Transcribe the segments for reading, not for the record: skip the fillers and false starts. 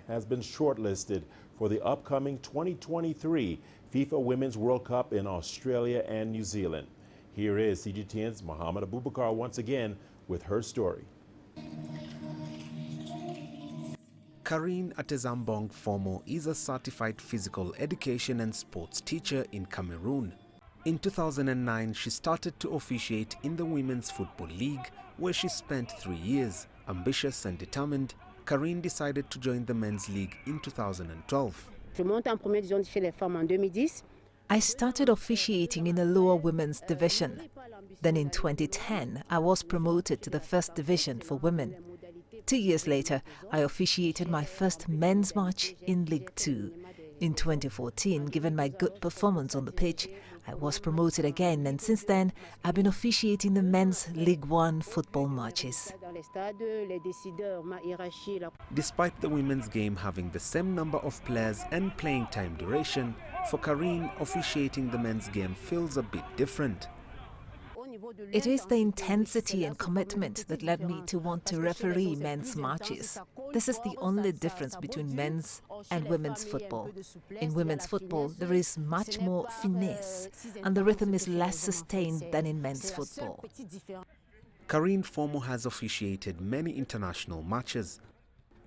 has been shortlisted for the upcoming 2023 FIFA Women's World Cup in Australia and New Zealand. Here is CGTN's Mohamed Abubakar once again with her story. Karine Atezambong Fomo is a certified physical education and sports teacher in Cameroon. In 2009, she started to officiate in the Women's Football League, where she spent 3 years. Ambitious and determined, Karine decided to join the Men's League in 2012. I started officiating in the lower women's division. Then in 2010, I was promoted to the first division for women. 2 years later, I officiated my first men's match in League 2. In 2014, given my good performance on the pitch, I was promoted again, and since then, I've been officiating the men's League 1 football matches. Despite the women's game having the same number of players and playing time duration, for Karine, officiating the men's game feels a bit different. It is the intensity and commitment that led me to want to referee men's matches. This is the only difference between men's and women's football. In women's football, there is much more finesse, and the rhythm is less sustained than in men's football. Karine Fomo has officiated many international matches.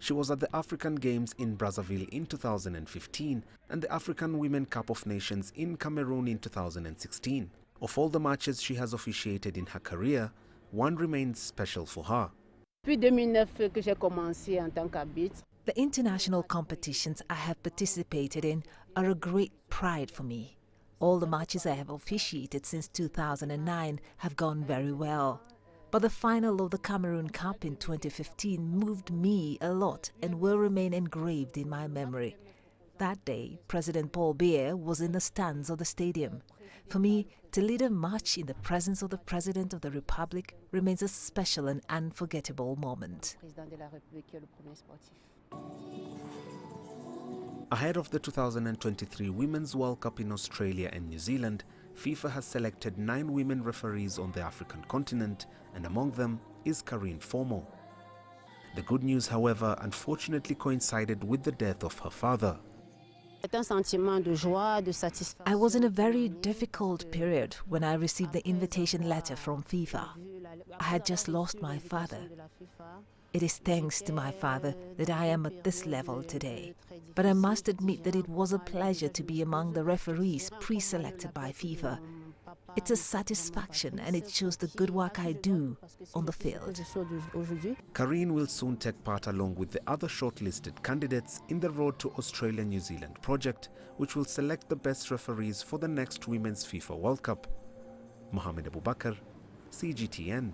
She was at the African Games in Brazzaville in 2015 and the African Women Cup of Nations in Cameroon in 2016. Of all the matches she has officiated in her career, one remains special for her. The international competitions I have participated in are a great pride for me. All the matches I have officiated since 2009 have gone very well. But the final of the Cameroon Cup in 2015 moved me a lot and will remain engraved in my memory. That day, President Paul Biya was in the stands of the stadium. For me, to lead a match in the presence of the President of the Republic remains a special and unforgettable moment. Ahead of the 2023 Women's World Cup in Australia and New Zealand, FIFA has selected 9 women referees on the African continent, and among them is Karine Fomo. The good news, however, unfortunately coincided with the death of her father. I was in a very difficult period when I received the invitation letter from FIFA. I had just lost my father. It is thanks to my father that I am at this level today. But I must admit that it was a pleasure to be among the referees pre-selected by FIFA. It's a satisfaction, and it shows the good work I do on the field. Karine will soon take part along with the other shortlisted candidates in the Road to Australia-New Zealand project, which will select the best referees for the next Women's FIFA World Cup. Mohamed Abubakar, CGTN.